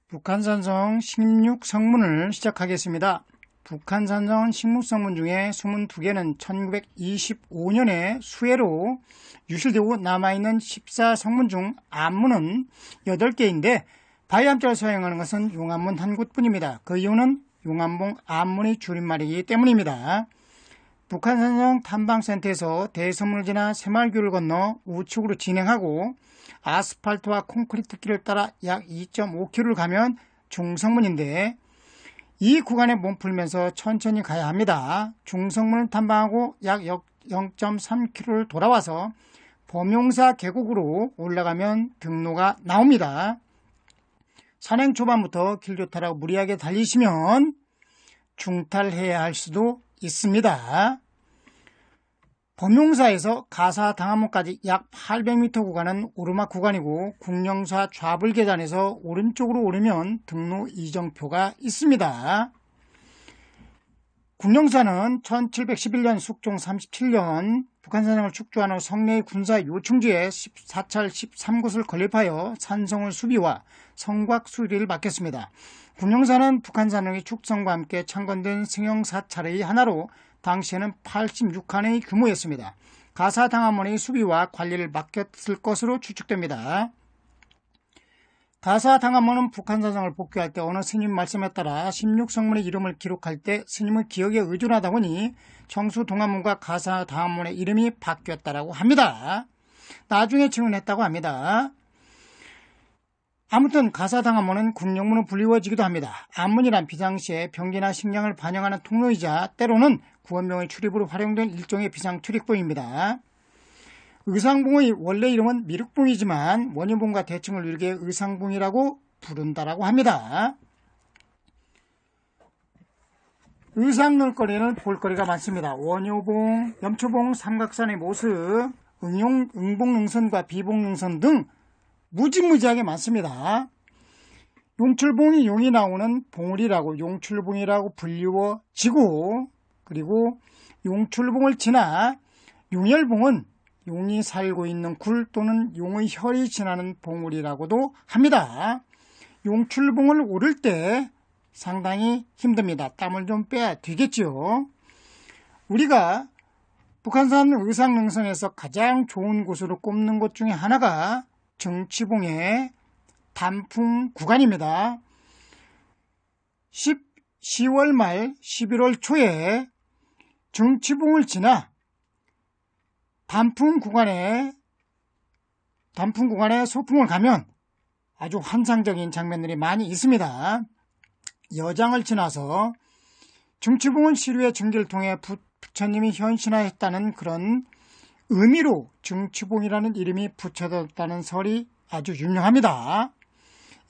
북한산성 16성문을 시작하겠습니다. 북한산성 16성문 중에 22개는 1925년에 수해로 유실되고 남아있는 14성문 중 암문은 8개인데 바위암자를 사용하는 것은 용암문 한 곳뿐입니다. 그 이유는 용암봉 암문의 줄임말이기 때문입니다. 북한산성 탐방센터에서 대서문을 지나 새마을교를 건너 우측으로 진행하고 아스팔트와 콘크리트 길을 따라 약 2.5km를 가면 중성문인데 이 구간에 몸풀면서 천천히 가야 합니다. 중성문을 탐방하고 약 0.3km를 돌아와서 범용사 계곡으로 올라가면 등로가 나옵니다. 산행 초반부터 길 좋다라고 무리하게 달리시면 중탈해야 할 수도 있습니다. 범용사에서 가사당암문까지 약 800m 구간은 오르막 구간이고 국령사 좌불 계단에서 오른쪽으로 오르면 등로 이정표가 있습니다. 국령사는 1711년 숙종 37년 북한산성을 축조하는 성내의 군사 요충지에 14찰 13곳을 건립하여 산성을 수비와 성곽 수리를 맡겼습니다. 국령사는 북한산성의 축성과 함께 창건된 승용사찰의 하나로 당시에는 86칸의 규모였습니다. 가사당암문의 수비와 관리를 맡겼을 것으로 추측됩니다. 가사당암문은 북한산성을 복귀할 때 어느 스님 말씀에 따라 16성문의 이름을 기록할 때 스님의 기억에 의존하다 보니 청수동암문과 가사당암문의 이름이 바뀌었다고 합니다. 나중에 증언했다고 합니다. 아무튼 가사당암문은 국령문으로 불리워지기도 합니다. 암문이란 비상시에 병기나 식량을 반영하는 통로이자 때로는 구원병의 출입으로 활용된 일종의 비상 출입구입니다. 의상봉의 원래 이름은 미륵봉이지만 원효봉과 대칭을 이루게 의상봉이라고 부른다라고 합니다. 의상놀거리에는 볼거리가 많습니다. 원효봉, 염초봉, 삼각산의 모습, 응봉능선과 비봉능선 등 무지무지하게 많습니다. 용출봉이 용이 나오는 봉우리라고 용출봉이라고 불리워지고, 그리고 용출봉을 지나 용열봉은 용이 살고 있는 굴 또는 용의 혈이 지나는 봉우리라고도 합니다. 용출봉을 오를 때 상당히 힘듭니다. 땀을 좀 빼야 되겠죠. 우리가 북한산 의상능선에서 가장 좋은 곳으로 꼽는 곳 중에 하나가 정치봉의 단풍 구간입니다. 10월 말 11월 초에 정치봉을 지나 단풍 구간에 소풍을 가면 아주 환상적인 장면들이 많이 있습니다. 여장을 지나서 정치봉을 시루의 증기를 통해 부처님이 현신하였다는 그런 의미로 정치봉이라는 이름이 붙여졌다는 설이 아주 유명합니다.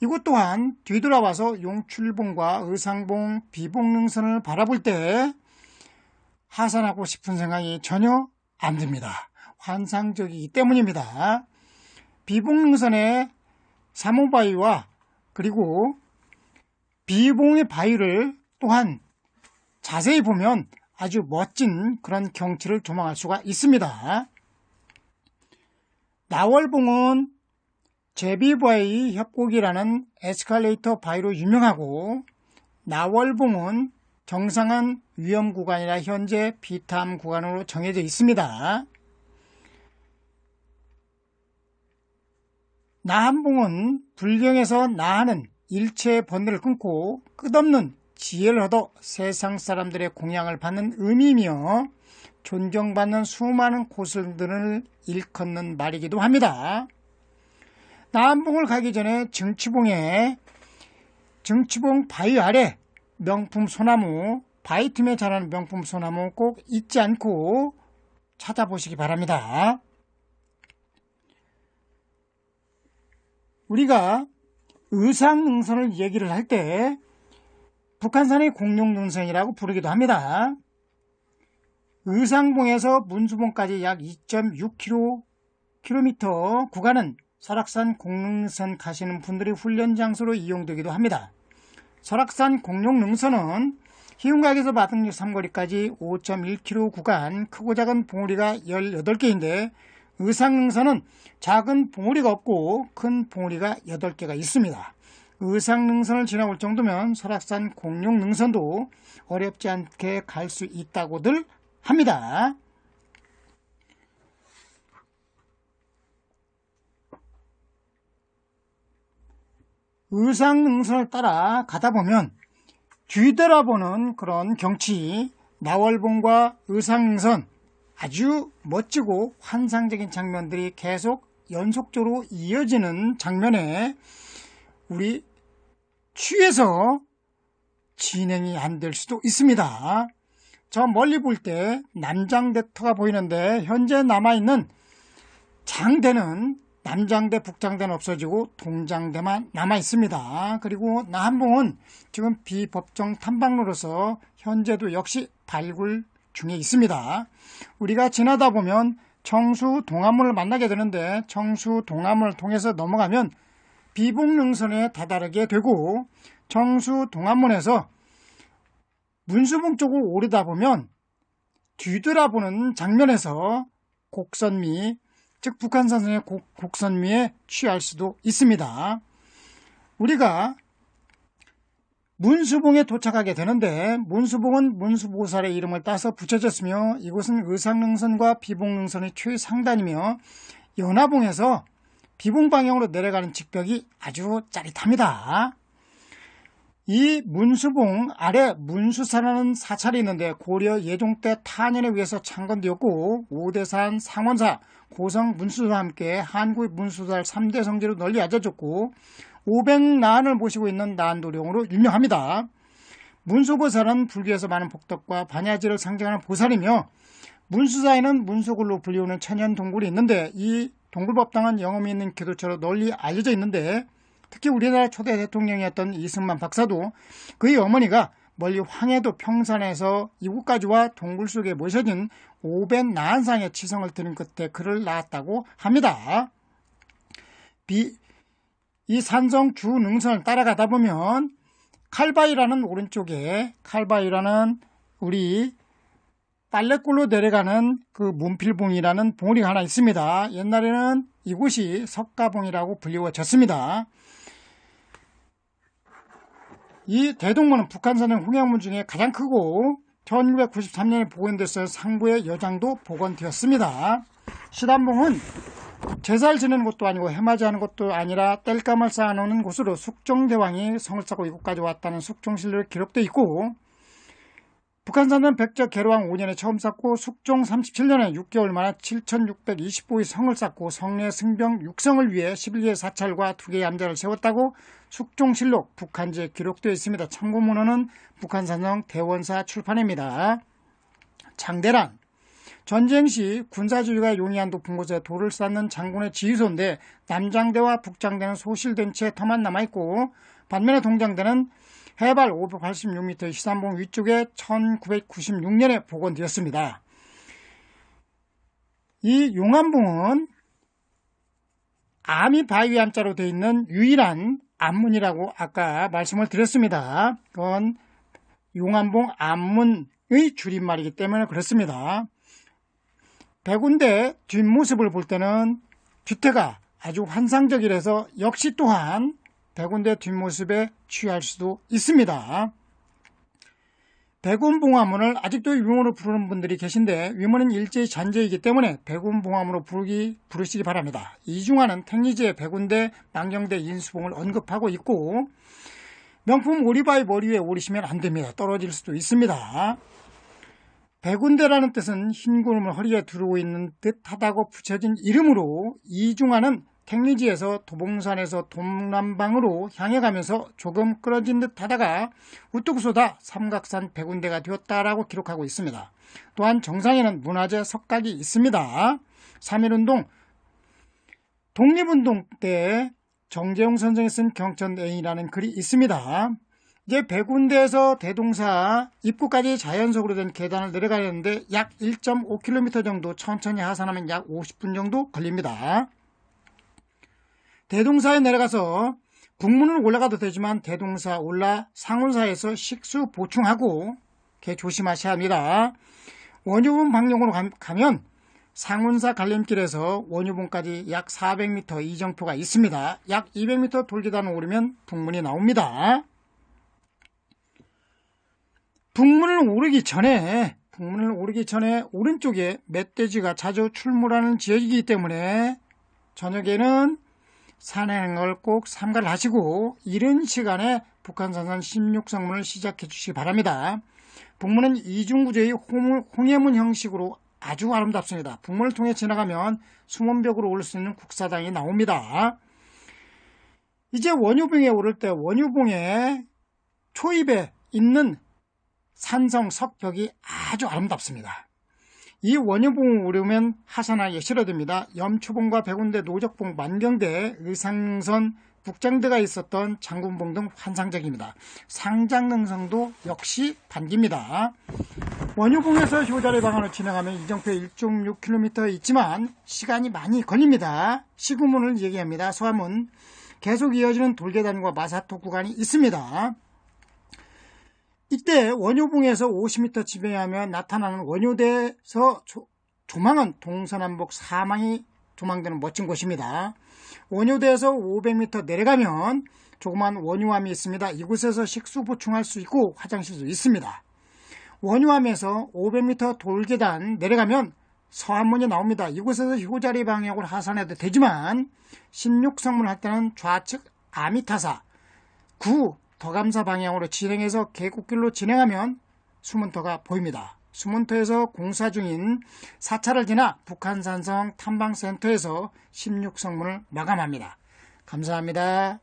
이곳 또한 뒤돌아와서 용출봉과 의상봉, 비봉능선을 바라볼 때 하산하고 싶은 생각이 전혀 안 듭니다. 환상적이기 때문입니다. 비봉능선의 사모바위와 그리고 비봉의 바위를 또한 자세히 보면 아주 멋진 그런 경치를 조망할 수가 있습니다. 나월봉은 제비바위 협곡이라는 에스컬레이터 바위로 유명하고 나월봉은 정상한 위험 구간이라 현재 비탐 구간으로 정해져 있습니다. 나한봉은 불경에서 나하는 일체의 번뇌를 끊고 끝없는 지혜를 얻어 세상 사람들의 공양을 받는 의미이며 존경받는 수많은 고수들을 일컫는 말이기도 합니다. 나한봉을 가기 전에 정치봉 바위 아래 명품 소나무, 바위 틈에 자라는 명품 소나무 꼭 잊지 않고 찾아보시기 바랍니다. 우리가 의상능선을 얘기를 할 때 북한산의 공룡능선이라고 부르기도 합니다. 의상봉에서 문수봉까지 약 2.6km 구간은 설악산 공룡능선 가시는 분들의 훈련 장소로 이용되기도 합니다. 설악산 공룡능선은 희운각에서 마등리 삼거리까지 5.1km 구간 크고 작은 봉우리가 18개인데 의상능선은 작은 봉우리가 없고 큰 봉우리가 8개가 있습니다. 의상능선을 지나올 정도면 설악산 공룡능선도 어렵지 않게 갈 수 있다고들 합니다. 의상능선을 따라 가다 보면 뒤돌아보는 그런 경치, 나월봉과 의상능선, 아주 멋지고 환상적인 장면들이 계속 연속적으로 이어지는 장면에 우리 취해서 진행이 안 될 수도 있습니다. 저 멀리 볼 때 남장대터가 보이는데 현재 남아있는 장대는 남장대, 북장대는 없어지고 동장대만 남아있습니다. 그리고 남한봉은 지금 비법정 탐방로로서 현재도 역시 발굴 중에 있습니다. 우리가 지나다 보면 청수 동암문을 만나게 되는데 청수 동암문을 통해서 넘어가면 비봉능선에 다다르게 되고 청수 동암문에서 문수봉 쪽으로 오르다 보면 뒤돌아보는 장면에서 곡선미, 즉 북한산성의 곡선미에 취할 수도 있습니다. 우리가 문수봉에 도착하게 되는데 문수봉은 문수보살의 이름을 따서 붙여졌으며 이곳은 의상능선과 비봉능선의 최상단이며 연화봉에서 비봉 방향으로 내려가는 직벽이 아주 짜릿합니다. 이 문수봉 아래 문수사라는 사찰이 있는데 고려 예종 때 탄현에 의해서 창건되었고 오대산, 상원사, 고성 문수와 함께 한국의 문수살 3대 성지로 널리 알려졌고 500나안을 모시고 있는 나안도령으로 유명합니다. 문수보살은 불교에서 많은 복덕과 반야지를 상징하는 보살이며 문수사에는 문수굴로 불리우는 천연 동굴이 있는데 이 동굴법당은 영험이 있는 기도처로 널리 알려져 있는데 특히 우리나라 초대 대통령이었던 이승만 박사도 그의 어머니가 멀리 황해도 평산에서 이곳까지 와 동굴 속에 모셔진 500나안상의 치성을 드린 끝에 그를 낳았다고 합니다. 이 산성 주능선을 따라가다 보면 칼바위라는 오른쪽에 칼바위라는 우리 빨래골로 내려가는 그 문필봉이라는 봉우리가 하나 있습니다. 옛날에는 이곳이 석가봉이라고 불리워졌습니다. 이 대동문은 북한산의 홍양문 중에 가장 크고 1993년에 복원돼서 상부의 여장도 복원되었습니다. 시단봉은 제사를 지내는 곳도 아니고 해맞이하는 곳도 아니라 땔감을 쌓아놓는 곳으로 숙종대왕이 성을 쌓고 이곳까지 왔다는 숙종실록에 기록되어 있고 북한산은 백제 계로왕 5년에 처음 쌓고 숙종 37년에 6개월 만에 7625의 성을 쌓고 성내 승병 6성을 위해 11개의 사찰과 2개의 암자를 세웠다고 숙종실록 북한지에 기록되어 있습니다. 참고문헌은 북한산성 대원사 출판입니다. 장대란 전쟁 시 군사주의가 용이한 높은 곳에 돌을 쌓는 장군의 지휘소인데 남장대와 북장대는 소실된 채 터만 남아있고 반면에 동장대는 해발 586m 시산봉 위쪽에 1996년에 복원되었습니다. 이 용암봉은 암이 바위 암자로 되어 있는 유일한 암문이라고 아까 말씀을 드렸습니다. 그건 용암봉 암문의 줄임말이기 때문에 그렇습니다. 백운대 뒷모습을 볼 때는 뒤태가 아주 환상적이라서 역시 또한 백운대 뒷모습에 취할 수도 있습니다. 백운봉화문을 아직도 위문으로 부르는 분들이 계신데 위문은 일제히 잔재이기 때문에 백운봉화문으로 부르시기 바랍니다. 이중화는 택리지의 백운대, 망경대 인수봉을 언급하고 있고 명품 오리바위 머리 위에 오르시면 안 됩니다. 떨어질 수도 있습니다. 백운대라는 뜻은 흰 구름을 허리에 두르고 있는 듯하다고 붙여진 이름으로 이중화는 택리지에서 도봉산에서 동남방으로 향해 가면서 조금 끌어진 듯 하다가 우뚝 솟아 삼각산 백운대가 되었다라고 기록하고 있습니다. 또한 정상에는 문화재 석각이 있습니다. 3.1운동, 독립운동 때 정재용 선생이 쓴 경천애인이라는 글이 있습니다. 이제 백운대에서 대동사 입구까지 자연석으로 된 계단을 내려가야 하는데 약 1.5km 정도 천천히 하산하면 약 50분 정도 걸립니다. 대동사에 내려가서 북문으로 올라가도 되지만 대동사 올라 상운사에서 식수 보충하고 조심하셔야 합니다. 원효분 방향으로 가면 상운사 갈림길에서 원유봉까지 약 400m 이정표가 있습니다. 약 200m 돌계단을 오르면 북문이 나옵니다. 북문을 오르기 전에 오른쪽에 멧돼지가 자주 출몰하는 지역이기 때문에 저녁에는 산행을 꼭 삼가를 하시고 이른 시간에 북한산선 16성문을 시작해 주시기 바랍니다. 북문은 이중구조의 홍해문 형식으로 아주 아름답습니다. 북문을 통해 지나가면 수문벽으로 오를 수 있는 국사당이 나옵니다. 이제 원유봉에 오를 때 원유봉의 초입에 있는 산성 석벽이 아주 아름답습니다. 이 원유봉을 오르면 하산하기 싫어집니다. 염초봉과 백운대, 노적봉, 만경대, 의상선, 북장대가 있었던 장군봉 등 환상적입니다. 상장능선도 역시 반깁니다. 원유봉에서 효자리 방안으로 진행하면 이정표 1.6km 있지만 시간이 많이 걸립니다. 시구문을 얘기합니다. 서하문 계속 이어지는 돌계단과 마사토 구간이 있습니다. 이때 원유봉에서 50m 지배하면 나타나는 원효대에서 조망은 동서남북 사망이 조망되는 멋진 곳입니다. 원효대에서 500m 내려가면 조그만 원유암이 있습니다. 이곳에서 식수 보충할 수 있고 화장실도 있습니다. 원유암에서 500m 돌계단 내려가면 서안문이 나옵니다. 이곳에서 효자리 방향으로 하산해도 되지만 16성문 할 때는 좌측 아미타사 9 더감사 방향으로 진행해서 계곡길로 진행하면 수문터가 보입니다. 수문터에서 공사 중인 4차를 지나 북한산성 탐방센터에서 16성문을 마감합니다. 감사합니다.